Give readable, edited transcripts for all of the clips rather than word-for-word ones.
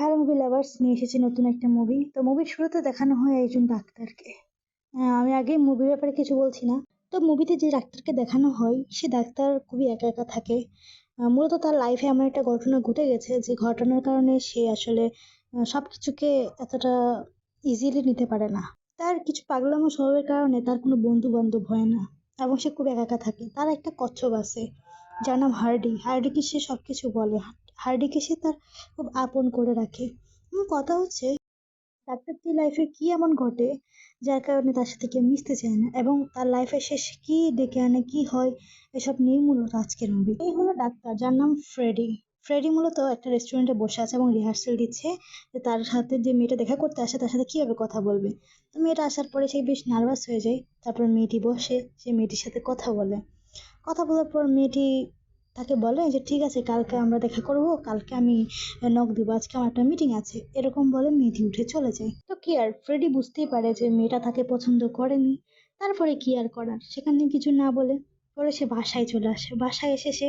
Hello movie lovers, নিয়ে এসেছি নতুন একটা মুভি। তো মুভির শুরুতে দেখানো হয় একজন ডাক্তারকে। আমি আগে মুভির ব্যাপারে কিছু বলছি না। তো মুভিতে যে ডাক্তারকে দেখানো হয় সে ডাক্তার খুবই একা একা থাকে। মূলত তার লাইফে এমন একটা ঘটনা ঘটে গেছে যে ঘটনার কারণে সে আসলে সবকিছুকে এতটা ইজিলি নিতে পারে না। তার কিছু পাগলামো স্বভাবের কারণে তার কোনো বন্ধু বান্ধব হয় না এবং সে খুব একা একা থাকে। তার একটা কচ্ছপ আছে যার নাম হার্ডি। হার্ডিকে সে সবকিছু বলে। হার্ডিকে সে তার খুব আপন করে রাখে। কথা হচ্ছে ডাক্তারটির লাইফে কি এমন ঘটে যার কারণে তার সাথে কেউ মিশতে চায় না, এবং তার লাইফে শেষ কি ডেকে আনে, কি হয়, এসব নিয়ে মূলত আজকের মুভি। এই হলো ডাক্তার যার নাম ফ্রেডি। ফ্রেডি মূলত একটা রেস্টুরেন্টে বসে আছে এবং রিহার্সাল দিচ্ছে যে তার সাথে যে মেয়েটা দেখা করতে আসে তার সাথে কিভাবে কথা বলবে। তো মেয়েটা আসার পরে সে বেশ নার্ভাস হয়ে যায়। তারপর মেয়েটি বসে সে মেয়েটির সাথে কথা বলে। কথা বলার পর মেয়েটি তাকে বলে যে ঠিক আছে, কালকে আমরা দেখা করবো, কালকে আমি নক দিব, আজকে আমার একটা মিটিং আছে, এরকম বলে মেয়েটি উঠে চলে যায়। তো কি আর, ফ্রেডি বুঝতেই পারে যে মেয়েটা তাকে পছন্দ করেনি। তারপরে কি আর করার, সেখানে কিছু না বলে পরে সে বাসায় চলে আসে। বাসায় এসে সে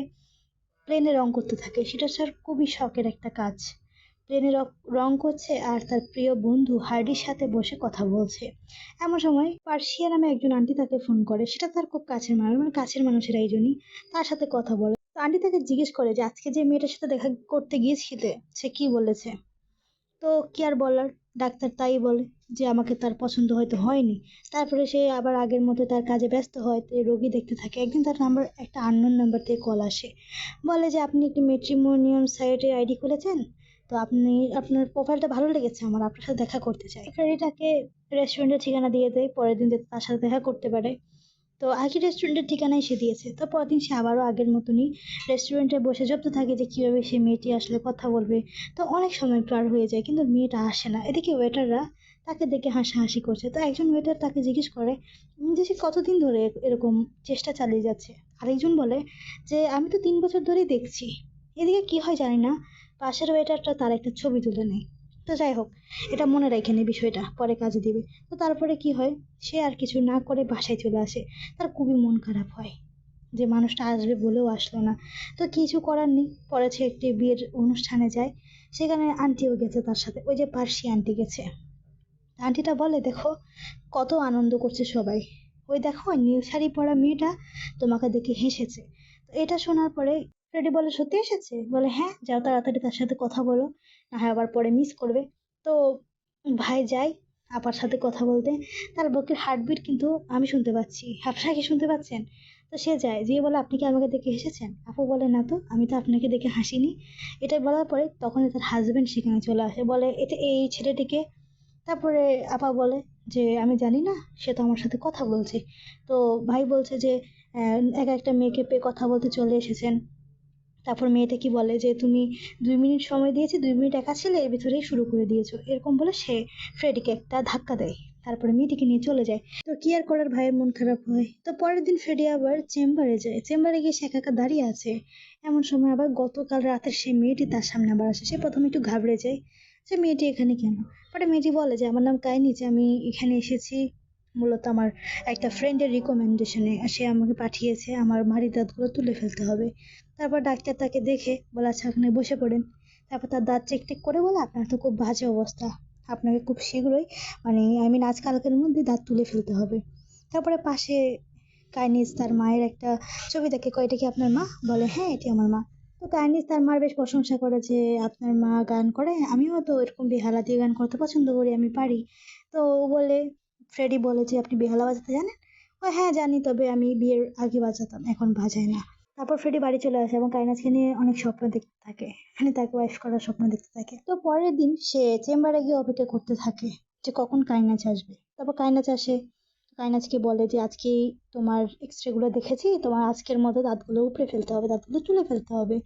প্লেনে রং করতে থাকে। সেটা স্যার খুবই শখের একটা কাজ। প্লেনে রং করছে আর তার প্রিয় বন্ধু হার্ডির সাথে বসে কথা বলছে। এমন সময় পার্সিয়া নামে একজন আন্টি তাকে ফোন করে। সেটা তার খুব কাছের মানুষ, মানে কাছের মানুষের একজনই। তার সাথে কথা বলে। তো আন্টি তাকে জিজ্ঞেস করে যে আজকে যে মেয়েটার সাথে দেখা করতে গিয়েছিলে সে কি বলেছে। তো কি আর বলার, ডাক্তার তাই বলে যে আমাকে তার পছন্দ হয়তো হয়নি। তারপরে সে আবার আগের মতো তার কাজে ব্যস্ত হয়, তো রোগী দেখতে থাকে। একদিন তার নাম্বার, একটা আননোন নাম্বার থেকে কল আসে। বলে যে আপনি একটি ম্যাট্রিমোনিয়াম সাইটে আইডি খুলেছেন, তো আপনি, আপনার প্রোফাইলটা ভালো লেগেছে, আমার আপনার সাথে দেখা করতে চাই। ফ্রেডিটাকে রেস্টুরেন্টের ঠিকানা দিয়ে দেয় পরের দিন যাতে তার সাথে দেখা করতে পারে। তো একই রেস্টুরেন্টের ঠিকানাই সে দিয়েছে। তো পরদিন সে আবারও আগের মতনই রেস্টুরেন্টে বসে ভাবতে থাকে যে কিভাবে সে মেয়েটি আসলে কথা বলবে। তো অনেক সময় পার হয়ে যায় কিন্তু মেয়েটা আসে না। এদিকে ওয়েটাররা তাকে দেখে হাসাহাসি করছে। তো একজন ওয়েটার তাকে জিজ্ঞেস করে যে সে কতদিন ধরে এরকম চেষ্টা চালিয়ে যাচ্ছে। আরেকজন বলে যে আমি তো 3 বছর ধরেই দেখছি। এদিকে কি হয় জানি না, পাশের ওয়েটারটা তার একটা ছবি তুলে নেয়। তো যাই হোক, এটা মনে রেখে নে, বিষয়টা পরে কাজে দিবে। তো তারপরে কি হয়, সে আর কিছু না করে বাসায় চলে আসে। তার খুবই মন খারাপ হয় যে মানুষটা আসবে বলেও আসলো না। তো কিছু করার নেই, পরে সে একটি বিয়ের অনুষ্ঠানে যায়। সেখানে আন্টিও গেছে তার সাথে, ওই যে পার্সি আন্টি গেছে। আন্টিটা বলে দেখো কত আনন্দ করছে সবাই, ওই দেখো ওই নীল শাড়ি পরা মেয়েটা তোমাকে দেখে হেসেছে। তো এটা শোনার পরে ফ্রেডি বলে সত্যি এসেছে? বলে হ্যাঁ, যাও তাড়াতাড়ি তার সাথে কথা বলো, না হয় আবার পরে মিস করবে। তো ভাই যায় আপার সাথে কথা বলতে। তার বুকের হার্টবিট কিন্তু আমি শুনতে পাচ্ছি, আপনারা কি শুনতে পাচ্ছেন? তো সে যায়, যেয়ে বলে আপনি কি আমাকে দেখে হেসেছেন? আপু বলে না তো, আমি তো আপনাকে দেখে হাসিনি। এটা বলার পরে তখন তার হাজবেন্ড সেখানে চলে আসে, বলে এটা এই ছেলেটিকে। তারপরে আপা বলে যে আমি জানি না, সে তো আমার সাথে কথা বলছে। তো ভাই বলছে যে একা একটা মেয়েকে পেয়ে কথা বলতে চলে এসেছেন। তারপর মেয়েটা কি বলে যে তুমি 2 মিনিট সময় দিয়েছি, 2 মিনিট একা ছিলে, এর ভিতরেই শুরু করে দিয়েছো, এরকম বলে সে ফ্রেডিকে একটা ধাক্কা দেয়। তারপরে মেয়েটিকে নিয়ে চলে যায়। তো কি আর করার, ভাইয়ের মন খারাপ হয়। তো পরের দিন ফ্রেডি আবার চেম্বারে যায়। চেম্বারে গিয়ে সে একা একা দাঁড়িয়ে আছে। এমন সময় আবার গতকাল রাতের সেই মেয়েটি তার সামনে আবার আসে। সে প্রথমে একটু ঘাবড়ে যায় যে মেয়েটি এখানে কেন। পরে মেয়েটি বলে যে আমার নাম কাইনি, যে আমি এখানে এসেছি মূলত আমার একটা ফ্রেন্ডের রিকমেন্ডেশনে, সে আমাকে পাঠিয়েছে আমার মাড়ির দাঁতগুলো তুলে ফেলতে হবে। তারপর ডাক্তার তাকে দেখে বলে আচ্ছা ওখানে বসে পড়েন। তারপর তার দাঁত চেক টেক করে বলে আপনার তো খুব বাজে অবস্থা, আপনাকে খুব শীঘ্রই, মানে আজকালকের মধ্যে দাঁত তুলে ফেলতে হবে। তারপরে পাশে কাইনিস তার মায়ের একটা ছবি দেখে, কয় এটা কি আপনার মা? বলে হ্যাঁ, এটি আমার মা। তো কাইনিস তার মার বেশ প্রশংসা করে যে আপনার মা গান করে, আমিও তো এরকম বেহালা দিয়ে গান করতে পছন্দ করি, আমি পারি। তো ও বলে, ফ্রেডি বলে যে আপনি বেহালা বাজাতে জানেন? ও হ্যাঁ জানি, তবে আমি বিয়ের আগে বাজাতাম, এখন বাজাই না। তারপর ফ্রেডি বাড়ি চলে আসে এবং কাইনাসকে নিয়ে অনেক স্বপ্ন দেখতে থাকে, মানে তাকে ওয়াইফ করার স্বপ্ন দেখতে থাকে। তো পরের দিন সে চেম্বারে গিয়ে অপেক্ষা করতে থাকে যে কখন কাইনাচ আসবে। তারপর কাইনাচ আসে। কাইনাচকে বলে যে আজকেই তোমার এক্সরে গুলো দেখেছি, তোমার আজকের মতো দাঁতগুলো উপড়ে ফেলতে হবে, দাঁতগুলো তুলে ফেলতে হবে।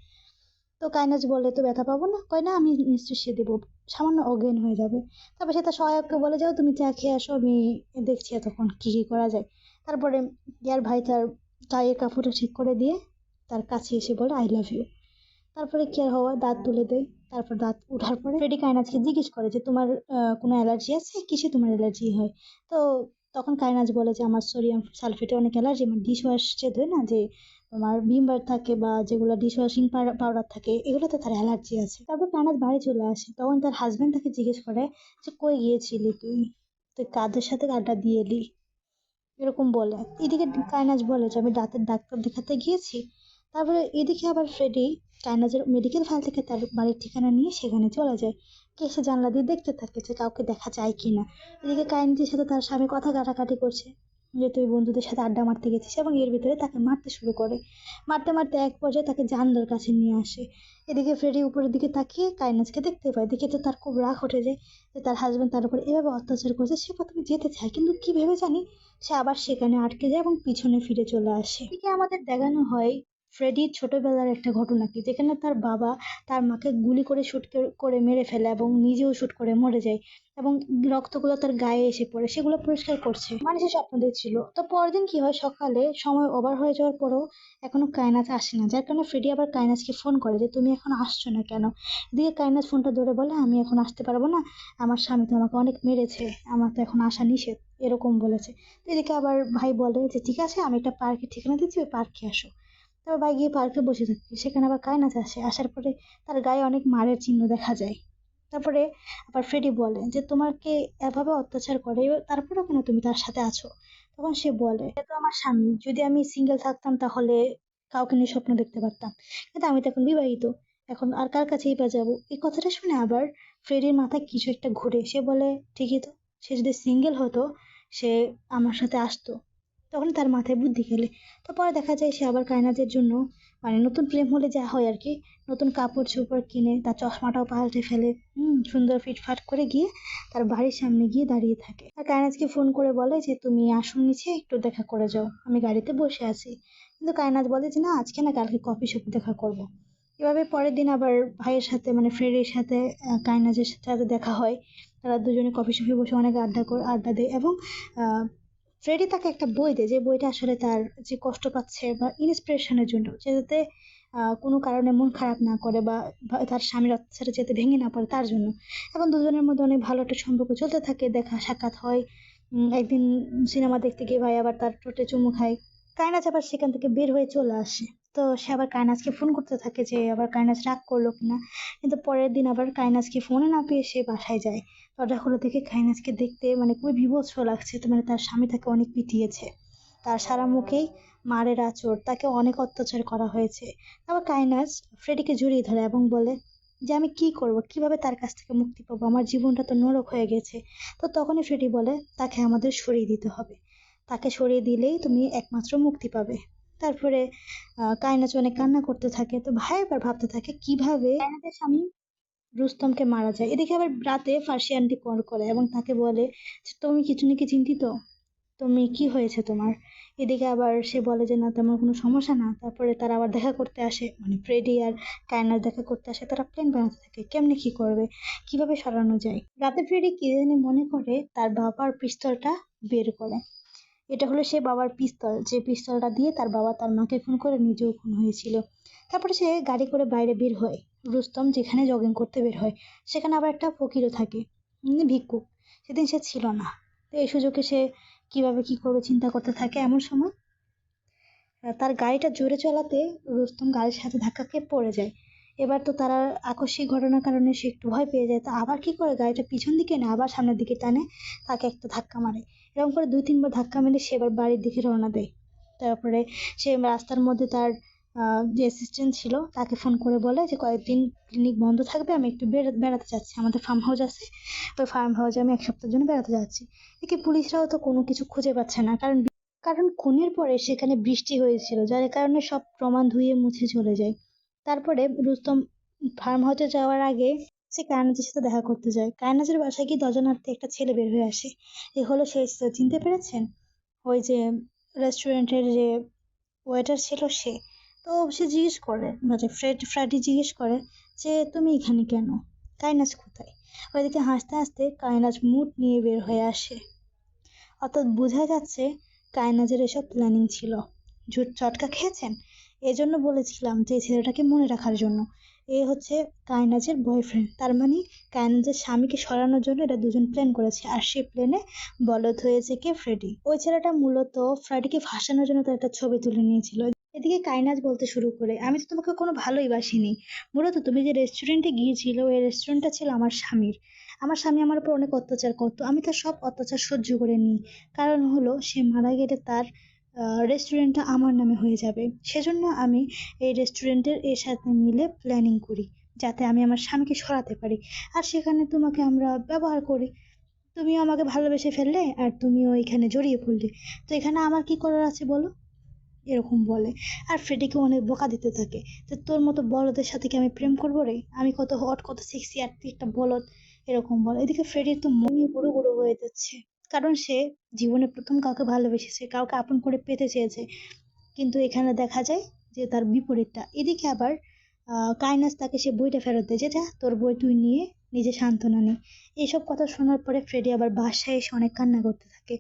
তো কাইনাচ বলে তো ব্যথা পাবো না? কয় না, আমি নিশ্চয়ই সে দেবো, সামান্য অজ্ঞান হয়ে যাবে। তারপর সে তার সহায়ককে বলে যাও তুমি চা খেয়ে আসো, আমি দেখছি এতক্ষণ কি কি করা যায়। তারপরে ইয়ার ভাই তার গায়ের কাপড়টা ঠিক করে দিয়ে তার কাছে এসে বলে আই লাভ ইউ। তারপরে কি আর হওয়া, দাঁত তুলে দেয়। তারপর দাঁত ওঠার পরে ফ্রেডি কায়নাজকে জিজ্ঞেস করে যে তোমার কোনো অ্যালার্জি আছে, কিসে তোমার অ্যালার্জি হয়? তো তখন কায়নাজ বলে যে আমার সোডিয়াম সালফেটে অনেক অ্যালার্জি, আমার ডিশ ওয়াশ যে ধোয় না, যে তোমার ভিম বার থাকে বা যেগুলো ডিশওয়াশিং পাউডার থাকে, এগুলোতে তার অ্যালার্জি আছে। তারপর কায়েনাথ বাড়ি চলে আসে, তখন তার হাজবেন্ড তাকে জিজ্ঞেস করে যে কই গিয়েছিলি তুই, তুই কাদের সাথে আড্ডা দিয়ে এলি, এরকম বলে। এদিকে কায়নাজ বলে যে আমি দাঁতের ডাক্তার দেখাতে গিয়েছি। তারপরে এদিকে আবার ফ্রেডি কায়নাজের মেডিকেল ফাইল থেকে তার বাড়ির ঠিকানা নিয়ে সেখানে চলে যায়। কে সে জানলা দিয়ে দেখতে থাকে যে কাউকে দেখা যায় কিনা। এদিকে কায়নাজের সাথে তার স্বামী কথা কাটাকাটি করছে যে তুই বন্ধুদের সাথে আড্ডা মারতে গেছিস, এবং এর ভিতরে তাকে মারতে শুরু করে। মারতে মারতে এক পর্যায়ে তাকে জানলার কাছে নিয়ে আসে। এদিকে ফ্রেডি উপরের দিকে তাকিয়ে কায়নাজকে দেখতে পায়, দেখে তো তার খুব রাগ উঠে যায় যে তার হাজবেন্ড তার উপর এভাবে অত্যাচার করছে। সে প্রথমে যেতে চায়, কিন্তু কি ভেবে জানি সে আবার সেখানে আটকে যায় এবং পিছনে ফিরে চলে আসে। এদিকে আমাদের দেখানো হয় ফ্রেডির ছোটবেলার একটা ঘটনাকে, যেখানে তার বাবা তার মাকে গুলি করে শুট করে মেরে ফেলে এবং নিজেও শুট করে মরে যায়, এবং রক্তগুলো তার গায়ে এসে পড়ে, সেগুলো পরিষ্কার করছে মানে সে স্বপ্ন দেখছিল। তো পরের দিন কি হয়, সকালে সময় ওভার হয়ে যাওয়ার পরেও এখনো কায়নাথ আসে না, যার কারণে ফ্রেডি আবার কায়নাথকে ফোন করে যে তুমি এখন আসছো না কেন। এদিকে কায়নাথ ফোনটা ধরে বলে আমি এখন আসতে পারবো না, আমার স্বামী তো আমাকে অনেক মেরেছে, আমার তো এখন আসা নিষেধ, এরকম বলেছে। তো এদিকে আবার ভাই বলে যে ঠিক আছে, আমি একটা পার্কের ঠিকানা দিচ্ছি, ওই পার্কে আসো। তারপর ভাই গিয়ে পার্কে বসে থাকে, সেখানে আবার কায়নাথ আসে, আসার পরে তার গায়ে অনেক মারের চিহ্ন দেখা যায়। তারপরে আবার ফ্রেডি বলে যে তোমাকে এভাবে অত্যাচার করে, তারপরেও কেন তুমি তার সাথে আছো। তখন সে বলে এ তো আমার স্বামী, যদি আমি সিঙ্গেল থাকতাম তাহলে কাউকে নিয়ে স্বপ্ন দেখতে পারতাম, কিন্তু আমি তো এখন বিবাহিত, এখন আর কার কাছেই বা যাবো। এই কথাটা শুনে আবার ফ্রেডির মাথায় কিছু একটা ঘুরে, সে বলে ঠিকই তো, সে যদি সিঙ্গেল হতো সে আমার সাথে আসতো। তখন তার মাথায় বুদ্ধি খেলে। তো পরে দেখা যায় সে আবার কায়নাথের জন্য, মানে নতুন প্রেম হলে যা হয় আর কি, নতুন কাপড় চোপড় কিনে তার চশমাটাও পাল্টে ফেলে, সুন্দর ফিটফাট করে গিয়ে তার বাড়ির সামনে গিয়ে দাঁড়িয়ে থাকে। আর কায়নাথকে ফোন করে বলে যে তুমি আসন নিচে একটু দেখা করে যাও, আমি গাড়িতে বসে আছি। কিন্তু কায়নাথ বলে যে না, আজকে না, কালকে কফি শপে দেখা করব। এভাবে পরের দিন আবার ভাইয়ের সাথে মানে ফ্রেডের সাথে কায়নাথের সাথে দেখা হয়। তারা দুজনে কফি শপে বসে অনেক আড্ডা দেয়, এবং আহ ফ্রেডি তাকে একটা বই দেয়, যে বইটা আসলে তার যে কষ্ট পাচ্ছে বা ইন্সপিরেশনের জন্য, যে যাতে কোনো কারণে মন খারাপ না করে বা তার স্বামীর অত্যাচারে যাতে ভেঙে না পড়ে তার জন্য। এখন দুজনের মধ্যে অনেক ভালো একটা সম্পর্ক চলতে থাকে, দেখা সাক্ষাৎ হয়। একদিন সিনেমা দেখতে গিয়ে ভাই আবার তার ঠোঁটে চুমু খায়। কায়নাজ আবার সেখান থেকে বের হয়ে চলে আসে। তো সে আবার কায়নাজকে ফোন করতে থাকে যে আবার কায়নাজ রাগ করলো কিনা। কিন্তু পরের দিন আবার কায়নাজকে ফোনে না পেয়ে সে বাসায় যায়। দরজা খুলে দেখে কায়নাজকে দেখতে মানে খুবই বীভৎস লাগছে, তো মানে তার স্বামী তাকে অনেক পিটিয়েছে, তার সারা মুখেই মারের আঁচড়, তাকে অনেক অত্যাচার করা হয়েছে। তারপর কায়নাজ ফ্রেডিকে জড়িয়ে ধরে এবং বলে যে আমি কি করব, কিভাবে তার কাছ থেকে মুক্তি পাবো, আমার জীবনটা তো নরক হয়ে গেছে। তো তখনই ফ্রেডি বলে তাকে আমাদের সরিয়ে দিতে হবে, তাকে সরিয়ে দিলেই তুমি একমাত্র মুক্তি পাবে। তারপরে কায়নাচ অনেক কান্না করতে থাকে। তো ভাই এবার ভাবতে থাকে কিভাবে কায়নাচের স্বামী রুস্তমকে মারা যায়। এদিকে আবার রাতে ফার্সি আন্টি কল করে এবং তাকে বলে যে তুমি কিছু নাকি চিন্তিত, তুমি কি হয়েছে তোমার। এদিকে আবার সে বলে যে না, তেমন কোনো সমস্যা না। তারপরে তারা আবার দেখা করতে আসে, মানে ফ্রেডি আর কায়নার দেখা করতে আসে। তারা প্ল্যান বানাতে থাকে কেমনে কি করবে, কিভাবে সরানো যায়। রাতে ফ্রেডি কি জানি মনে করে তার বাবার পিস্তলটা বের করে। এটা হলো সে বাবার পিস্তল, যে পিস্তলটা দিয়ে তার বাবা তার মাকে খুন করে নিজেও খুন হয়েছিল। তারপরে সে গাড়ি করে বাইরে বের হয়, রুস্তম যেখানে জগিং করতে বের হয় সেখানে আবার একটা ফকিরও থাকে, ভিক্ষুক। সেদিন সে ছিল না। তো এই সুযোগে সে কিভাবে কি করবে চিন্তা করতে থাকে। এমন সময় তার গাড়িটা জোরে চালাতে রুস্তম গাড়ির সাথে ধাক্কা খেয়ে পড়ে যায়। এবার তো তারা আকস্মিক ঘটনার কারণে সে একটু ভয় পেয়ে যায়, তো আবার কি করে গাড়িটা পিছন দিকে না আবার সামনের দিকে টানে, তাকে একটা ধাক্কা মারে। এরকম করে 2-3 বার ধাক্কা মেরে সে এবার বাড়ির দিকে রওনা দেয়। তারপরে সে রাস্তার মধ্যে তার যে অ্যাসিস্ট্যান্ট ছিল তাকে ফোন করে বলে যে কয়েকদিন ক্লিনিক বন্ধ থাকবে, আমি একটু বেড়াতে যাচ্ছি, আমাদের ফার্ম হাউস আছে, ওই ফার্ম হাউসে আমি 1 সপ্তাহের জন্য বেড়াতে যাচ্ছি। এদিকে পুলিশরাও তো কোনো কিছু খুঁজে পাচ্ছে না, কারণ কারণ খুনের পরে সেখানে বৃষ্টি হয়েছিল, যার কারণে সব প্রমাণ ধুয়ে মুছে চলে যায়। তারপরে রুস্তম ফার্ম হাউসে যাওয়ার আগে সে কায়নাজের সাথে দেখা করতে যায়। কায়নাজের বাসায় গিয়ে দরজা নাড়তে একটা ছেলে বের হয়ে আসে। এ হলো সে, চিনতে পেরেছেন, ওই যে রেস্টুরেন্টের যে ওয়েটার ছিল সে। তো সে জিজ্ঞেস করে, মানে ফ্রেডি জিজ্ঞেস করে যে তুমি এখানে কেন, কায়নাজ কোথায়। ওইদিকে হাসতে হাসতে কায়নাজ মুড নিয়ে বের হয়ে আসে। অর্থাৎ বোঝা যাচ্ছে কায়নাজের এসব প্ল্যানিং ছিল। চটকা খেয়েছেন, এজন্য বলেছিলাম যে এই ছেলেটাকে মনে রাখার জন্য। এ হচ্ছে কায়নাজের বয়ফ্রেন্ড, তার মানে কায়নাজের স্বামীকে সরানোর জন্য এটা দুজন প্ল্যান করেছে, আর সেই প্ল্যানে বলদ হয়েছে কে, ফ্রেডি। ওই ছেলেটা মূলত ফ্রেডিকে ফাঁসানোর জন্য তার একটা ছবি তুলে নিয়েছিল। এদিকে কাইনাজ বলতে শুরু করে, আমি তো তোমাকে কোনো ভালোই বাসিনি। মূলত তুমি যে রেস্টুরেন্টে গিয়েছিল, ওই রেস্টুরেন্টটা ছিল আমার স্বামীর। আমার স্বামী আমার উপর অনেক অত্যাচার করতো, আমি তার সব অত্যাচার সহ্য করে নিই। কারণ হলো সে মারা গেলে তার রেস্টুরেন্টটা আমার নামে হয়ে যাবে। সেজন্য আমি এই রেস্টুরেন্টের এর সাথে মিলে প্ল্যানিং করি, যাতে আমি আমার স্বামীকে সরাতে পারি। আর সেখানে তোমাকে আমরা ব্যবহার করি। তুমিও আমাকে ভালোবেসে ফেললে আর তুমিও এখানে জড়িয়ে পড়লে। তো এখানে আমার কি করার আছে বলো? এরকম বলে। আর ফ্রেডিকে অনেক বকা দিতে থাকে যে তোর মতো বলদের সাথে কি আমি প্রেম করবো রে, আমি কত হট কত সেক্সি আর তুই একটা বলদ, এরকম বলে। এদিকে ফ্রেডির তো মনে গুঁড়ো গুঁড়ো হয়ে যাচ্ছে, কারণ সে জীবনে প্রথম কাউকে ভালোবেসেছে, কাউকে আপন করে পেতে চেয়েছে। কিন্তু এখানে দেখা যায় যে তার বিপরীতটা। এদিকে আবার কাইনাস তাকে সে বইটা ফেরত দেয়, যে যা তোর বই তুই নিয়ে নিজে সান্ত্বনা নে। এইসব কথা শোনার পরে ফ্রেডি আবার বাসায় এসে অনেক কান্না করতে থাকে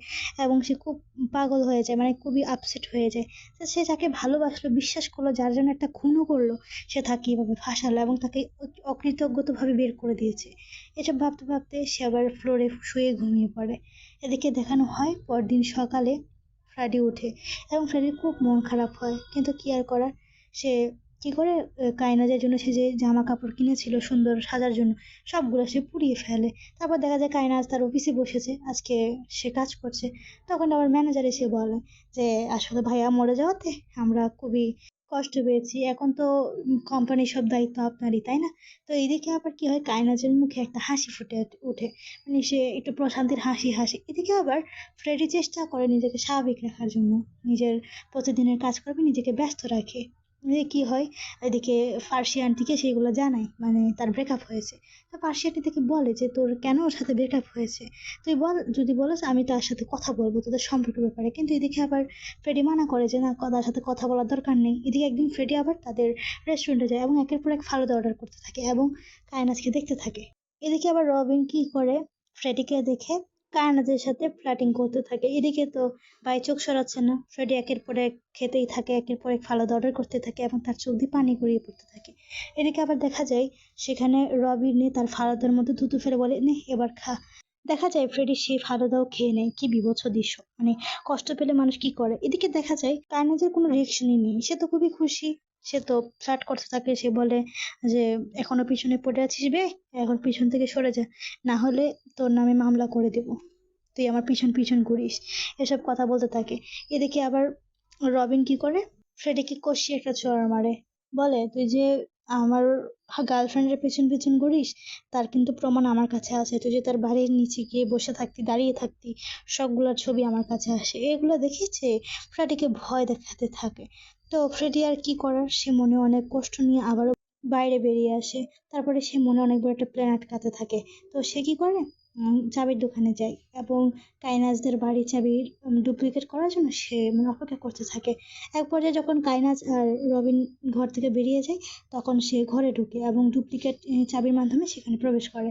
এবং সে খুব পাগল হয়ে যায়, মানে খুবই আপসেট হয়ে যায়। তো সে যাকে ভালোবাসলো, বিশ্বাস করলো, যার জন্য একটা খুনও করলো, সে তাকে এভাবে ফাঁসালো এবং তাকে অকৃতজ্ঞতভাবে বের করে দিয়েছে। এসব ভাবতে ভাবতে সে আবার ফ্লোরে শুয়ে ঘুমিয়ে পড়ে। এদিকে দেখানো হয় পরদিন সকালে ফ্রেডি ওঠে এবং ফ্রেডির খুব মন খারাপ হয়, কিন্তু কি আর করার। সে কি করে, কায়নাজের জন্য সে যে জামা কাপড় কিনেছিল সুন্দর সাজার জন্য, সবগুলো সে পুড়িয়ে ফেলে। তারপর দেখা যায় কায়নাজ তার অফিসে বসেছে, আজকে সে কাজ করছে। তখন আবার ম্যানেজার এসে বলে যে আসলে ভাইয়া মরে যাওয়াতে আমরা খুবই কষ্ট পেয়েছি, এখন তো কোম্পানির সব দায়িত্ব আপনারই, তাই না? তো এইদিকে আবার কি হয়, কায়নাজের মুখে একটা হাসি ফুটে ওঠে, মানে সে একটু প্রশান্তির হাসি হাসে। এদিকে আবার ফ্রেডি চেষ্টা করে নিজেকে স্বাভাবিক রাখার জন্য, নিজের প্রতিদিনের কাজকর্মে নিজেকে ব্যস্ত রাখে। এদিকে কি হয়, এদিকে ফার্সি আন্টিকে সেগুলো জানায়, মানে তার ব্রেকআপ হয়েছে। তো ফার্সি আন্টি থেকে বলে যে তোর কেন ওর সাথে ব্রেকআপ হয়েছে, তুই বল, যদি বলস আমি তার সাথে কথা বলবো তোদের সম্পর্কের ব্যাপারে। কিন্তু এদিকে আবার ফ্রেডি মানা করে যে না, তার সাথে কথা বলার দরকার নেই। এদিকে একদিন ফ্রেডি আবার তাদের রেস্টুরেন্টে যায় এবং একের পর এক ফালুদা অর্ডার করতে থাকে এবং কায়নাজকে দেখতে থাকে। এদিকে আবার রবিন কি করে, ফ্রেডিকে দেখে কায়নাজের সাথে ফ্লার্টিং করতে থাকে। এদিকে তো ভাই চোখ সরাচ্ছে না, ফ্রেডি একের পর এক খেতেই থাকে, একের পর এক ফালাদা অর্ডার করতে থাকে এবং তার চোখ দিয়ে পানি গড়িয়ে পড়তে থাকে। এদিকে আবার দেখা যায় সেখানে রবিনে তার ফালাদার মধ্যে থুতু ফেলে বলে নে এবার খা। দেখা যায় ফ্রেডি সেই ফালুদাও খেয়ে নেয়। কি বীভৎস দৃশ্য, মানে কষ্ট পেলে মানুষ কি করে। এদিকে দেখা যায় কাইনাজের কোনো রিয়েকশনই নেই, সে তো খুবই খুশি। সে তো ফ্লার্ট করতে থাকে, সে বলে যে এখনো পিছনে পড়ে আছিস বে, এখন পিছন থেকে সরে যা, না হলে তোর নামে মামলা করে দেব, তুই আমার পিছন পিছন ঘুরিস, এসব কথা বলতে থাকে। এদিকে আবার রবিন কি করে, ফ্রেডিকে কষিয়ে একটা চড় মারে, বলে তুই যে আমার গার্লফ্রেন্ডের পেছন পেছন ঘুরিস, তার কিন্তু প্রমাণ আমার কাছে আছে। তুই যে তার বাড়ির নিচে গিয়ে বসে থাকতি, দাঁড়িয়ে থাকতি, সবগুলোর ছবি আমার কাছে আসে। এগুলো দেখেছে, ফ্রেডিকে ভয় দেখাতে থাকে। তো ফ্রেডি আর কি করার, সে মনে অনেক কষ্ট নিয়ে আবারও বাইরে বেরিয়ে আসে। তারপরে সে মনে অনেক বড় একটা প্ল্যান আটকাতে থাকে। তো সে কি করে, চাবির দোকানে যায় এবং কাইনাজদের বাড়ির চাবির ডুপ্লিকেট করার জন্য সে মানে অপেক্ষা করতে থাকে। এক পর্যায়ে যখন কাইনাজ আর রবিন ঘর থেকে বেরিয়ে যায়, তখন সে ঘরে ঢুকে এবং ডুপ্লিকেট চাবির মাধ্যমে সেখানে প্রবেশ করে।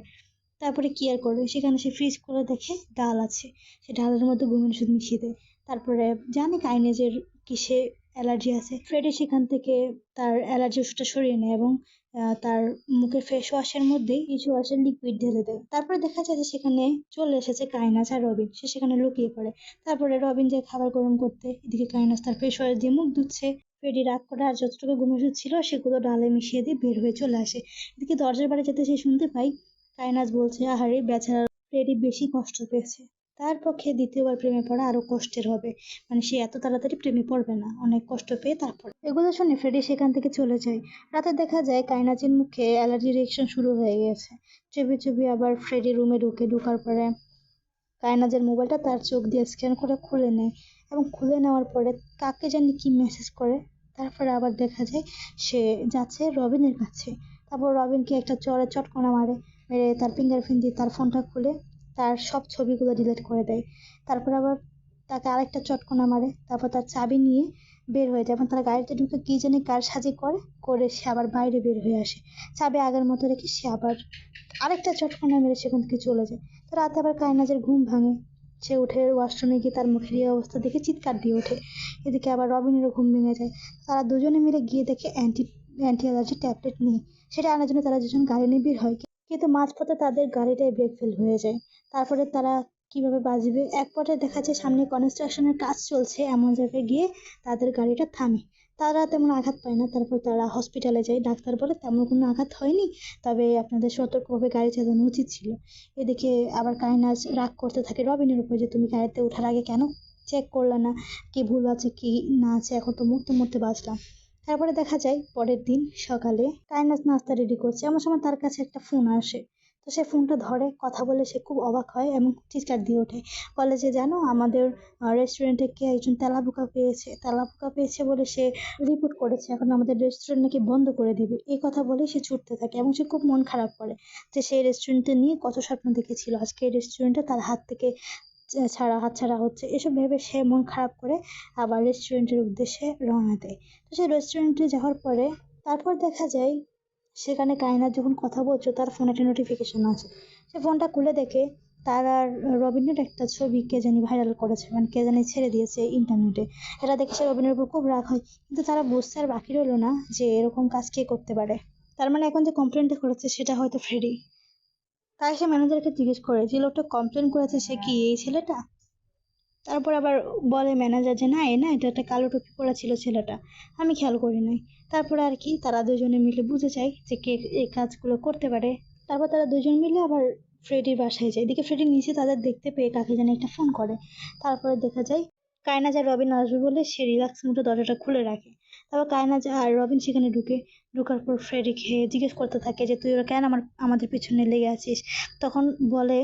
তারপরে কি আর করে, সেখানে সে ফ্রিজ করে দেখে ডাল আছে, সে ডালের মধ্যে গমের ওষুধ মিশিয়ে দেয়। তারপরে জানে কাইনেজের কিসে অ্যালার্জি আছে। ফ্রেডি সেখান থেকে তার অ্যালার্জি ওষুধটা সরিয়ে নেয় এবং তার মুখে ফেস ওয়াশের মধ্যে কিছু ওয়াশের লিকুইড ঢেলে দেয়। তারপরে দেখা যায় যে সেখানে চলে এসেছে কাইনাজ আর রবিন, সে সেখানে লুকিয়ে পড়ে। তারপরে রবিন যায় খাবার গরম করতে, এদিকে কাইনাজ তার ফেস ওয়াশ দিয়ে মুখ ধুচ্ছে। ফ্রেডি রাগ করে আর যতটুকু ঘুম ওষুধ ছিল সেগুলো ডালে মিশিয়ে দিয়ে বের হয়ে চলে আসে। এদিকে দরজার বাড়ি যেতে সে শুনতে পাই কাইনাজ বলছে আহারে বেচারা ফ্রেডি বেশি কষ্ট পেয়েছে, তার পক্ষে দ্বিতীয়বার প্রেমে পড়া আরো কষ্টের হবে, মানে সে এত তাড়াতাড়ি প্রেমে পড়বে না, অনেক কষ্ট পেয়ে তারপর। এগুলো শুনে ফ্রেডি সেখান থেকে চলে যায়। রাতে দেখা যায় কাইনাজের মুখে অ্যালার্জি রিয়েকশন শুরু হয়ে গেছে। চুপি চুপি আবার ফ্রেডি রুমে ঢোকার পরে কায়নাজের মোবাইলটা তার চোখ দিয়ে স্ক্যান করে খুলে নেয় এবং খুলে নেওয়ার পরে কাকে জানি কি মেসেজ করে। তারপরে আবার দেখা যায় সে যাচ্ছে রবিনের কাছে। তারপর রবিনকে একটা চড়ে চটকনা মারে, মেরে তার ফিঙ্গারপ্রিন্ট দিয়ে তার ফোনটা খুলে তার সব ছবিগুলো ডিলিট করে দেয়। তারপর আবার তাকে আরেকটা চটকনা মারে, তারপর তার চাবি নিয়ে বের হয়ে যায় এবং তার গাড়িতে ঢুকে কি জানি কার সাজি করে সে আবার বাইরে বের হয়ে আসে। চাবি আগের মতো রেখে সে আবার আরেকটা চটকনা মেরে সেখান থেকে চলে যায়। তো রাতে আবার কায়নাজের ঘুম ভাঙে, সে উঠে ওয়াশরুমে গিয়ে তার মুখের এই অবস্থা দেখে চিৎকার দিয়ে ওঠে। এদিকে আবার রবিনেরও ঘুম ভেঙে যায়। তারা দুজনে মিলে গিয়ে দেখে অ্যান্টি অ্যালার্জি ট্যাবলেট নেই, সেটা আনার জন্য তারা দুজন গাড়ি নিয়ে বের হয়, কিন্তু মাঝপথে তাদের গাড়িটাই ব্রেক ফেল হয়ে যায়। তারপরে তারা কিভাবে বাঁচবে, এক পর্যায়ে দেখা যায় সামনে কনস্ট্রাকশনের কাজ চলছে, এমন জায়গায় গিয়ে তাদের গাড়িটা থামে। তারা তেমন আঘাত পায় না। তারপর তারা হসপিটালে যায়, ডাক্তার বলে তেমন কোনো আঘাত হয়নি, তবে আপনাদের সতর্কভাবে গাড়ি চালানো উচিত ছিল। এদিকে আবার কাইনাজ রাগ করতে থাকে রবিনের উপর যে তুমি গাড়িতে ওঠার আগে কেন চেক করলে না কি ভুল আছে কি না আছে, এখন তো মরতে মরতে বাঁচলাম। তারপরে দেখা যায় পরের দিন সকালে কাইনাজ নাস্তা রেডি করছে, এমন সময় তার কাছে একটা ফোন আসে। তো সে ফোনটা ধরে কথা বলে সে খুব অবাক হয় এবং চিৎকার দিয়ে ওঠে, বলে যে জানো আমাদের রেস্টুরেন্টে কে একজন তেলাপোকা পেয়েছে বলে সে রিপোর্ট করেছে, এখন আমাদের রেস্টুরেন্ট নাকি বন্ধ করে দিবে। এই কথা বলে সে ছুটতে থাকে এবং সে খুব মন খারাপ করে যে সেই রেস্টুরেন্টে নিয়ে কত স্বপ্ন দেখেছিল, আজকে এই রেস্টুরেন্টটা তার হাত থেকে হাতছাড়া হচ্ছে। এসব ভেবে সে মন খারাপ করে আবার রেস্টুরেন্টের উদ্দেশ্যে রওনা দেয়। তো সে রেস্টুরেন্টে যাওয়ার পরে তারপর দেখা যায় সেখানে কায়নার যখন কথা বলছো তার ফোনে একটা নোটিফিকেশন আছে। সে ফোনটা খুলে দেখে তার আর রবিনের একটা ছবি কে জানি ভাইরাল করেছে, মানে কে জানি ছেড়ে দিয়েছে ইন্টারনেটে। এটা দেখে সে রবিনের উপর খুব রাগ হয়, কিন্তু তারা বুঝতে আর বাকি রইলো না যে এরকম কাজ কে করতে পারে। তার মানে এখন যে কমপ্লেনটা করেছে সেটা হয়তো ফ্রেডি। তাই সে ম্যানেজারকে জিজ্ঞেস করে যে লোকটা কমপ্লেন করেছে সে কি এই ছেলেটা। তারপর আবার বলে ম্যানেজার যে না এটা একটা কালো টুপি পরা ছিল ছেলেটা, আমি খেয়াল করি নাই। তারপরে আর কি তারা দুজনে মিলে বুঝে যায় যে কে এই কাজগুলো করতে পারে। তারপর তারা দুজন মিলে আবার ফ্রেডির বাসায় যায়। এদিকে ফ্রেডি নিচে তাদের দেখতে পেয়ে কাকে জানি একটা ফোন করে। তারপরে দেখা যায় কায়নাজ আর রবিন আসবে বলে সে রিল্যাক্স মুডে দরজাটা খুলে রাখে। তারপর কায়নাজ আর রবিন সেখানে ঢুকার পর ফ্রেডিকে জিজ্ঞেস করতে থাকে যে তুই ওরা কেন আমাদের পিছনে লেগে আছিস। তখন বলে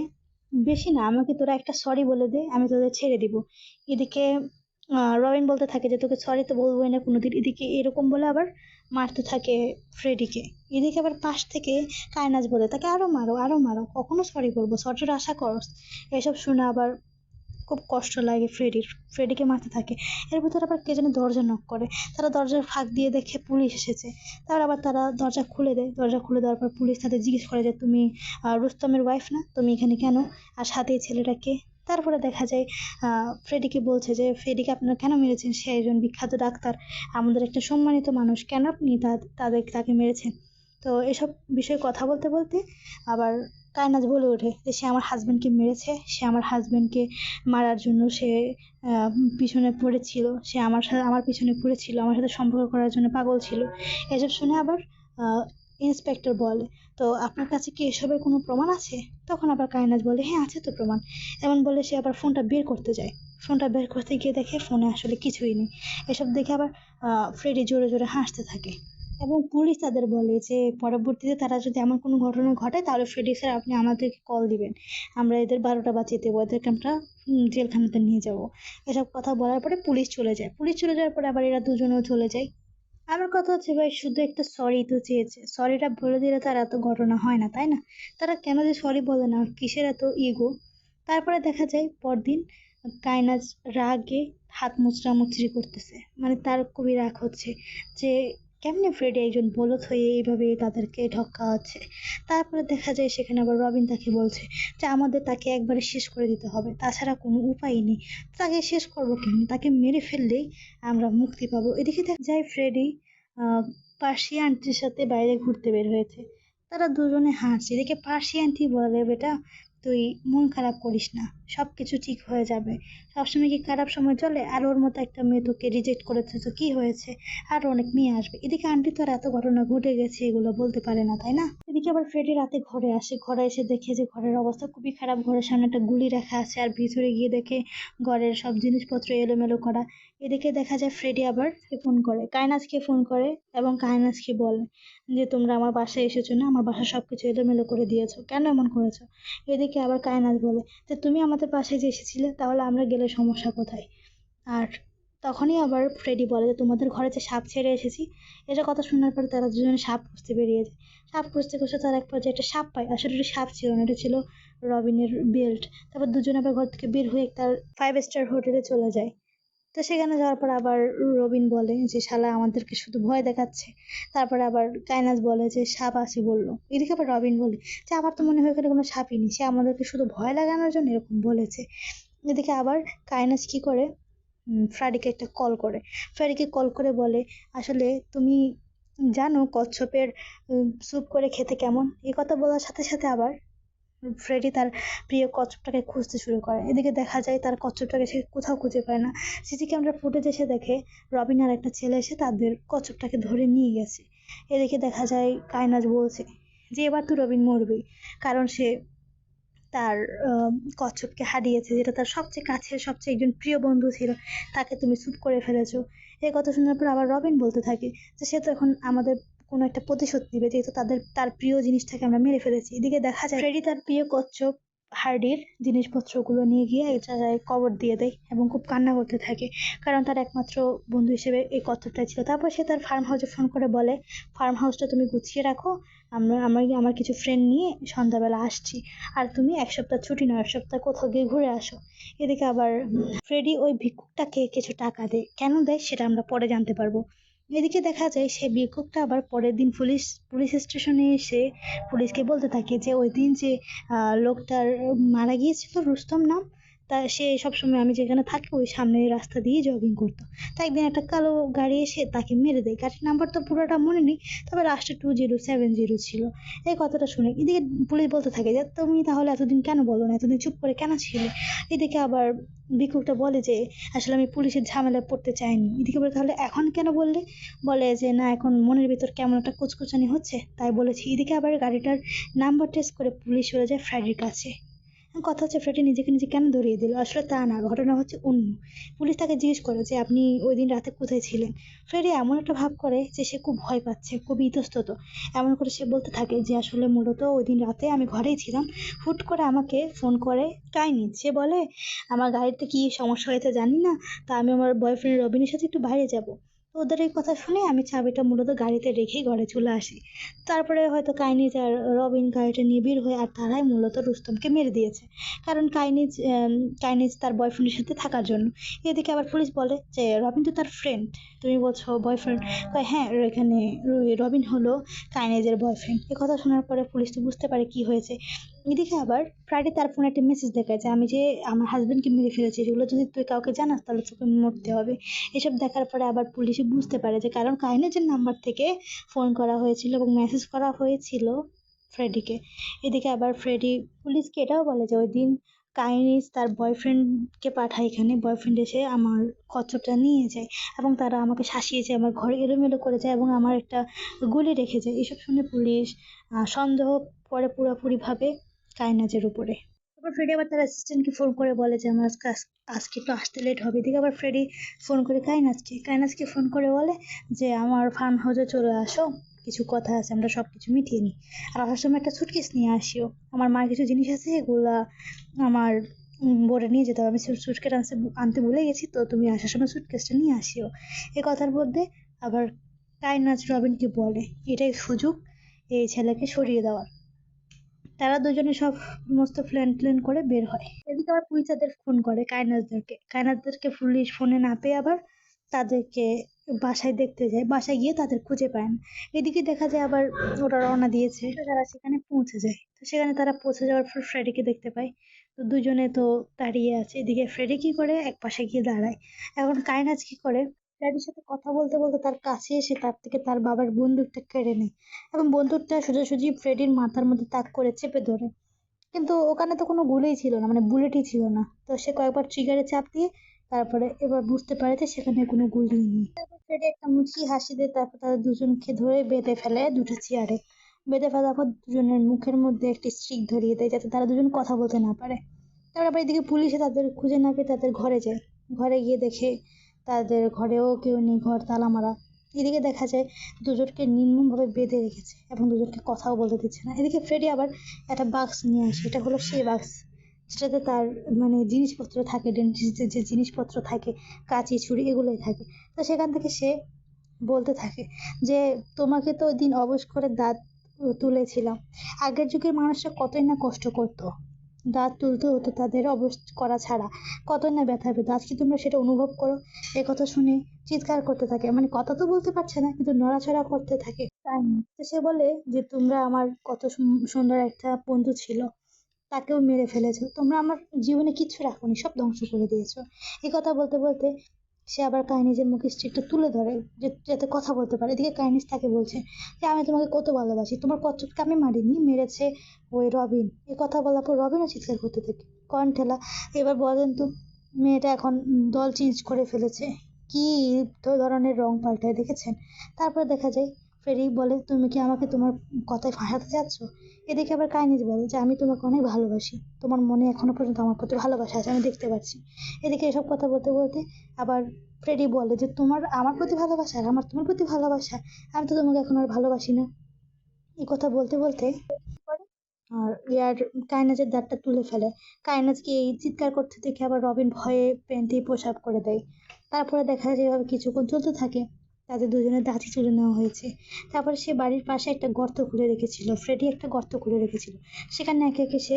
বেশি না, আমাকে তোরা একটা সরি বলে দে, আমি তোদের ছেড়ে দিব। এদিকে রবিন বলতে থাকে যে তোকে সরি তো বলবোই না কোনোদিন। এদিকে এরকম বলে আবার মারতে থাকে ফ্রেডিকে। এদিকে আবার পাশ থেকে কায়নাজ বলে তাকে আরো মারো আরো মারো, কখনো সরি বলবো, সরির আশা করস। এসব শুনে আবার খুব কষ্ট লাগে ফ্রেডিকে মারতে থাকে। এর ভিতরে আবার কে যেন দরজা নক করে। তারা দরজার ফাঁক দিয়ে দেখে পুলিশ এসেছে। তারপর আবার তারা দরজা খুলে দেয়। দরজা খুলে দেওয়ার পর পুলিশ তাদের জিজ্ঞেস করে যে তুমি রুস্তমের ওয়াইফ না, তুমি এখানে কেন, আর সাথে এই ছেলেটাকে। তারপরে দেখা যায় ফ্রেডিকে বলছে যে ফ্রেডিকে আপনারা কেন মেরেছেন, সে একজন বিখ্যাত ডাক্তার, আমাদের একটা সম্মানিত মানুষ, কেন আপনি তাকে মেরেছেন। তো এসব বিষয়ে কথা বলতে বলতে আবার কায়নাজ বলে ওঠে যে সে আমার হাজবেন্ডকে মেরেছে, সে আমার হাজবেন্ডকে মারার জন্য সে পিছনে পড়েছিল, সে আমার পিছনে পড়েছিল, আমার সাথে সম্পর্ক করার জন্য পাগল ছিল। এসব শুনে আবার ইন্সপেক্টর বলে তো আপনার কাছে কি এসবের কোনো প্রমাণ আছে। তখন আবার কায়নাজ বলে হ্যাঁ আছে তো প্রমাণ। এমন বলে সে আবার ফোনটা বের করতে যায়। ফোনটা বের করতে গিয়ে দেখে ফোনে আসলে কিছুই নেই। এসব দেখে আবার ফ্রেডি জোরে জোরে হাসতে থাকে এবং পুলিশ তাদের বলে যে পরবর্তীতে তারা যদি এমন কোনো ঘটনা ঘটে তাহলে ফ্রেডি স্যার আপনি আমাদেরকে কল দিবেন, আমরা এদের 12টা বাঁচিয়ে দেবো, এদেরকে আমরা জেলখানাতে নিয়ে যাব। এসব কথা বলার পরে পুলিশ চলে যাওয়ার পরে আবার এরা দুজনেও চলে যায়। আমার কথা হচ্ছে ভাই শুধু একটা সরি তো চেয়েছে, সরিটা বলে দিলে তার এত ঘটনা হয় না তাই না। তারা কেন যে সরি বলে না, কিসের এত ইগো। তারপরে দেখা যায় পরদিন কায়নাজ রাগে হাত মুচড়ামুচড়ি করতেছে, মানে তার খুবই রাগ হচ্ছে যে কেমনে ফ্রেডি একজন বলদ হয়ে এইভাবে তাদেরকে ঠকা হচ্ছে। তারপরে দেখা যায় সেখানে আবার রবিন তাকে বলছে যে আমাদের তাকে একবারে শেষ করে দিতে হবে, তাছাড়া কোনো উপায় নেই। তাকে শেষ করবো কেন, তাকে মেরে ফেললেই আমরা মুক্তি পাবো। এদিকে দেখা যায় ফ্রেডি পার্সি আন্টির সাথে বাইরে ঘুরতে বের হয়েছে। তারা দুজনে হাসছে। এদিকে পার্সি আন্টি বলে বেটা তুই মন খারাপ করিস না, সব কিছু ঠিক হয়ে যাবে। সবসময় কি খারাপ সময় চলে, আর ওর মতো একটা মেয়ে তোকে রিজেক্ট করেছে তো কি হয়েছে, আরো অনেক মেয়ে আসবে। এদিকে আন্টি তো আর এত ঘটনা ঘটে গেছে এগুলো বলতে পারে না তাই না। এদিকে আবার ফ্রেডি রাতে ঘরে আসে, ঘরে এসে দেখে যে ঘরের অবস্থা খুবই খারাপ, ঘরের সামনে একটা গুলি রাখা আছে, আর ভিতরে গিয়ে দেখে ঘরের সব জিনিসপত্র এলোমেলো করা। এদিকে দেখা যায় ফ্রেডি আবার ফোন করে কায়নাজকে ফোন করে এবং কায়নাজকে বলে যে তোমরা আমার বাসায় এসেছো না, আমার বাসা সবকিছু এলোমেলো করে দিয়েছো, কেন এমন করেছো। এদিকে আবার কায়নাজ বলে যে তুমি আমাদের বাসায় যে এসেছিলে তাহলে আমরা গেলে সমস্যা কোথায়। আর তখনই আবার ফ্রেডি বলে যে তোমাদের ঘরে যে সাপ ছেড়ে এসেছি। এটা কথা শোনার পর তারা দুজনে সাপ খুঁজতে বেরিয়ে যায়। সাপ খুঁজতে খুঁজতে তারা এক পর্যায়ে একটা সাপ পায়, আসলে এটা সাপ ছিল না, এটা ছিল রবিনের বেল্ট। তারপর দুজনে আবার ঘর থেকে বের হয়ে একটা 5 স্টার হোটেলে চলে যায়। তো সেখানে যাওয়ার পর আবার রবিন বলে যে শালা আমাদেরকে শুধু ভয় দেখাচ্ছে। তারপরে আবার কায়নাজ বলে যে সাপ আছে বললো। এদিকে আবার রবিন বলে যে আমার তো মনে হয় এখানে কোনো সাপই নেই, সে আমাদেরকে শুধু ভয় লাগানোর জন্য এরকম বলেছে। এদিকে আবার কায়নাজ কি করে ফ্রাডিকে একটা কল করে, ফ্রাডিকে কল করে বলে আসলে তুমি জানো কচ্ছপের স্যুপ করে খেতে কেমন। এই কথা বলার সাথে সাথে আবার ফ্রেডি তার প্রিয় কচ্ছপটাকে খুঁজতে শুরু করে। এদিকে দেখা যায় তার কচ্ছপটাকে সে কোথাও খুঁজে পায় না। সিসি ক্যামেরার ফুটেজ এসে দেখে রবিন আর একটা ছেলে এসে তাদের কচ্ছপটাকে ধরে নিয়ে গেছে। এদিকে দেখা যায় কায়নাজ বলছে যে এবার তো রবিন মরবেই, কারণ সে তার কচ্ছপকে হারিয়েছে, যেটা তার সবচেয়ে কাছের সবচেয়ে একজন প্রিয় বন্ধু ছিল, তাকে তুমি চুপ করে ফেলেছো। এই কথা শোনার পর আবার রবিন বলতে থাকে যে সে তো এখন আমাদের কোনো একটা প্রতিশোধ নিবে, যেহেতু তার প্রিয় জিনিসটাকে আমরা মেরে ফেলেছি। এদিকে দেখা যায় ফ্রেডি তার প্রিয় কচ্ছপ হার্ডির জিনিসপত্রগুলো নিয়ে গিয়ে এক জায়গায় কবর দিয়ে দেয় এবং খুব কান্না করতে থাকে, কারণ তার একমাত্র বন্ধু হিসেবে এই কচ্ছপটাই ছিল। তারপর সে তার ফার্ম হাউসে ফোন করে বলে, ফার্ম হাউসটা তুমি গুছিয়ে রাখো, আমার কিছু ফ্রেন্ড নিয়ে সন্ধ্যাবেলা আসছি, আর তুমি এক সপ্তাহ ছুটি নাও, এক সপ্তাহ কোথাও গিয়ে ঘুরে আসো। এদিকে আবার ফ্রেডি ওই ভিক্ষুকটাকে কিছু টাকা দেয়, কেন দেয় সেটা আমরা পরে জানতে পারবো। এদিকে দেখা যায় সে ভিক্ষুকটা আবার পরের দিন পুলিশ স্টেশনে এসে পুলিশকে বলতে থাকে যে ওই দিন যে লোকটার মারা গিয়েছিল, রুস্তম নাম, তা সে সবসময় আমি যেখানে থাকি ওই সামনের রাস্তা দিয়ে জগিং করতো। তা একদিন একটা কালো গাড়ি এসে তাকে মেরে দেয়। গাড়ির নাম্বার তো পুরোটা মনে নেই, তবে লাস্টে 2070 ছিল। এই কথাটা শুনে এদিকে পুলিশ বলতে থাকে যে তুমি তাহলে এতদিন কেন বলো না, এতদিন চুপ করে কেন ছিলে। এদিকে আবার ভিক্ষুকটা বলে যে আসলে আমি পুলিশের ঝামেলায় পড়তে চাইনি। এদিকে বলে তাহলে এখন কেন বললে, বলে যে না এখন মনের ভিতর কেমন একটা কুচকুচানি হচ্ছে তাই বলেছি। এদিকে আবার গাড়িটার নাম্বার টেস্ট করে পুলিশ চলে যায় ফ্রেডির কাছে। কথা হচ্ছে ফ্রেডি নিজেকে নিজে কেন ধরিয়ে দিল, আসলে তা না, ঘটনা হচ্ছে অন্য। পুলিশ তাকে জিজ্ঞেস করে যে আপনি ওই দিন রাতে কোথায় ছিলেন। ফ্রেডি এমন একটা ভাব করে যে সে খুব ভয় পাচ্ছে, খুব ইতস্তত। এমন করে সে বলতে থাকে যে আসলে মূলত ওই দিন রাতে আমি ঘরেই ছিলাম, হুট করে আমাকে ফোন করে কাইনি। সে বলে আমার গাড়িতে কি সমস্যা হয়েছে জানি না, তা আমি আমার বয়ফ্রেন্ড রবিনের সাথে একটু বাইরে যাব। তো ওদের এই কথা শুনে আমি চাবিটা মূলত গাড়িতে রেখেই ঘরে চলে আসি। তারপরে হয়তো কাইনিজ আর রবিন গাড়িটা নিয়ে বের হয়ে, আর তারাই মূলত রুস্তমকে মেরে দিয়েছে, কারণ কাইনিজ তার বয়ফ্রেন্ডের সাথে থাকার জন্য। এদিকে আবার পুলিশ বলে যে রবিন তো তার ফ্রেন্ড, তুমি বলছো বয়ফ্রেন্ড। হ্যাঁ, এখানে রবিন হলো কাইনিজের বয়ফ্রেন্ড। এ কথা শোনার পরে পুলিশ তো বুঝতে পারে কি হয়েছে। এদিকে আবার ফ্রাইডে তার ফোনে একটা মেসেজ দেখায় যে আমি যে আমার হাজবেন্ডকে মেরে ফেলেছি, এগুলো যদি তুই কাউকে জানাস তাহলে তোকে মরতে হবে। এসব দেখার পরে আবার পুলিশে বুঝতে পারে যে কারণ কাইনেজের নাম্বার থেকে ফোন করা হয়েছিল এবং মেসেজ করা হয়েছিল ফ্রেডিকে। এদিকে আবার ফ্রেডি পুলিশকে এটাও বলে যে ওই দিন কাইনিজ তার বয়ফ্রেন্ডকে পাঠায় এখানে, বয়ফ্রেন্ড এসে আমার কচ্ছপটা নিয়ে যায় এবং তারা আমাকে শাসিয়েছে, আমার ঘরে এলোমেলো করে যায় এবং আমার একটা গুলি রেখে যায়। এসব শুনে পুলিশ সন্দেহ করে পুরোপুরিভাবে কাইনাজের উপরে। তারপর ফ্রেডি আবার তার অ্যাসিস্ট্যান্টকে ফোন করে বলে যে আমার আজকে একটু আসতে লেট হবে। এদিকে আবার ফ্রেডি ফোন করে কাইনাজকে ফোন করে বলে যে আমার ফার্ম হাউসে চলে আসো, কিছু কথা আছে, আমরা সব কিছু মিটিয়ে নিই। আর আসার সময় একটা সুটকেস নিয়ে আসিও, আমার মার কিছু জিনিস আছে এগুলা আমার বোর্ডে নিয়ে যেতে হবে, আমি সুটকেস আনতে ভুলে গেছি, তো তুমি আসার সময় সুটকেসটা নিয়ে আসিও। এই কথার মধ্যে আবার কাইনাজ রবিনকে বলে এটাই সুযোগ এই ছেলেকে সরিয়ে দেওয়ার। তারা দুজনে সমস্ত প্ল্যান করে বের হয়। এদিকে আবার পুলিশ তাদের ফোন করে কায়নাথদেরকে পুলিশ ফোনে না পেয়ে আবার তাদেরকে বাসায় দেখতে যায়, বাসায় গিয়ে তাদের খুঁজে পায় না। এদিকে দেখা যায় আবার ওরা রওনা দিয়েছে, তো তারা সেখানে পৌঁছে যায়। তো সেখানে তারা পৌঁছে যাওয়ার পর ফ্রেডিকে দেখতে পায়। তো দুজনে তো দাঁড়িয়ে আছে। এদিকে ফ্রেডি কি করে এক পাশে গিয়ে দাঁড়ায়। এখন কায়নাথ কি করে, ফ্রেডির সাথে কথা বলতে বলতে তার কাছে এসে তার থেকে তার বাবার বন্দুকটা কেড়ে নেয় এবং বন্দুকটা সোজাসুজি ফ্রেডির মাথার মধ্যে তাক করে চেপে ধরে। কিন্তু ওখানে তো কোনো গুলিই ছিল না, মানে বুলেটই ছিল না। তো সে কয়েকবার ট্রিগারে চাপ দিয়ে তারপরে এবার বুঝতে পারে যে সেখানে কোনো গুলি নেই। তারপর ফ্রেডি একটা মুচকি হাসি দিয়ে তারপর তাদের দুজনকে ধরে বেঁধে ফেলে দুটো চেয়ারে। বেঁধে ফেলার পর দুজনের মুখের মধ্যে একটি স্টিক ধরিয়ে দেয় যাতে তারা দুজন কথা বলতে না পারে। তারপর আবার এদিকে পুলিশে তাদের খুঁজে না পেয়ে তাদের ঘরে যায়। ঘরে গিয়ে দেখে তাদের ঘরেও কেউ নেই, ঘর তালা মারা। এদিকে দেখা যায় দুজনকে নির্মমভাবে বেঁধে রেখেছে এবং দুজনকে কথাও বলতে দিচ্ছে না। এদিকে ফ্রেডি আবার একটা বাক্স নিয়ে আসে, এটা হলো সেই বাক্স যেটাতে তার মানে জিনিসপত্র থাকে, ডেন্টিস্টের যে জিনিসপত্র থাকে, কাঁচি ছুরি এগুলোই থাকে। তো সেখান থেকে সে বলতে থাকে যে তোমাকে তো ওই দিন অবশ করে দাঁত তুলেছিলাম। আগের যুগের মানুষরা কতই না কষ্ট করতো, দাঁত তুলতে হতো তাদের অবশ করা ছাড়া, কতই না ব্যথা পেতো, আজকে তোমরা সেটা অনুভব করো। এই কথা শুনে চিৎকার করতে থাকে, মানে কথা তো বলতে পারছে না কিন্তু নড়াচড়া করতে থাকে। তাই তো সে বলে যে তোমরা আমার কত সুন্দর একটা বন্ধু ছিল, তাকেও মেরে ফেলেছো, তোমরা আমার জীবনে কিচ্ছু রাখোনি, সব ধ্বংস করে দিয়েছো। এই কথা বলতে বলতে সে আবার কাইনিজের মুখে স্টিকটা তুলে ধরে যে যাতে কথা বলতে পারে। এদিকে কাইনিজ তাকে বলছে যে আমি তোমাকে কত ভালোবাসি, তোমার কচ্ছপকে আমি মারিনি, মেরেছে ওই রবিন। এ কথা বলার পর রবিনও চিৎকার করতে থাকে, কন ঠেলা। এবার বলেন তো, মেয়েটা এখন দল চেঞ্জ করে ফেলেছে, কি ধরনের রং পাল্টায় দেখেছেন। তারপর দেখা যায় ফ্রেডি বলে তুমি কি আমাকে তোমার কথায় ফাঁসাতে চাচ্ছ। এদিকে আবার কাইনিজ বলে যে আমি তোমাকে অনেক ভালোবাসি, তোমার মনে এখনো পর্যন্ত আমার প্রতি ভালোবাসা আছে, আমি দেখতে পাচ্ছি। এদিকে এসব কথা বলতে বলতে আবার ফ্রেডি বলে যে তোমার আমার প্রতি ভালোবাসা আর আমার তোমার প্রতি ভালোবাসা, আমি তো তোমাকে এখন আর ভালোবাসি না। এই কথা বলতে বলতে আর ইয়ার কায়নাজের দাঁতটা তুলে ফেলে। কায়নাজকে এই চিৎকার করতে দেখে আবার রবিন ভয়ে প্যান্টি পোশাক করে দেয়। তারপরে দেখা যায় যেভাবে কিছুক্ষণ চলতে থাকে, তাদের দুজনের দাঁতই তুলে নেওয়া হয়েছে। তারপরে সে বাড়ির পাশে একটা গর্ত খুঁড়ে রেখেছিল, ফ্রেডি একটা গর্ত খুঁড়ে রেখেছিল, সেখানে একে একে সে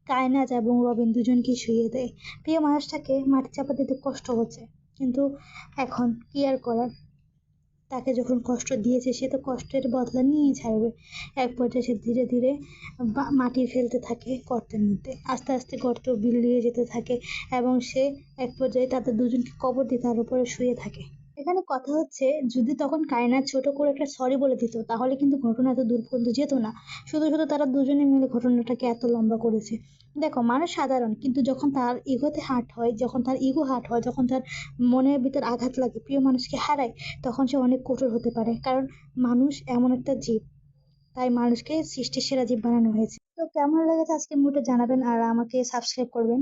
কায়নাজ এবং রবিন দুজনকে শুইয়ে দেয়। প্রিয় মানুষটাকে মাটি চাপা দিতে কষ্ট হচ্ছে, কিন্তু এখন কি আর করার, তাকে যখন কষ্ট দিয়েছে সে তো কষ্টের বদলা নিয়ে ছাড়বে। এক পর্যায়ে সে ধীরে ধীরে মাটি ফেলতে থাকে গর্তের মধ্যে, আস্তে আস্তে গর্ত বিলিয়ে যেতে থাকে এবং সে এক পর্যায়ে তাদের দুজনকে কবর দিয়ে তার উপরে শুয়ে থাকে। এখানে কথা হচ্ছে, যদি তখন কায়নাথ ছোট করে একটা সরি বলে দিত তাহলে কিন্তু ঘটনা এত দূর পর্যন্ত যেত না। শুধু শুধু তারা দুজনে মিলে ঘটনাটাকে এত লম্বা করেছে। দেখো, মানুষ সাধারণ, কিন্তু যখন তার ইগোতে হার্ট হয়, যখন তার ইগো হার্ট হয়, যখন তার মনের ভিতর আঘাত লাগে, প্রিয় মানুষকে হারায়, তখন সে অনেক কঠোর হতে পারে। কারণ মানুষ এমন একটা জীব, তাই মানুষকে সৃষ্টির সেরা জীব বানানো হয়েছে। তো কেমন লেগেছে আজকের মুভিটা জানাবেন আর আমাকে সাবস্ক্রাইব করবেন।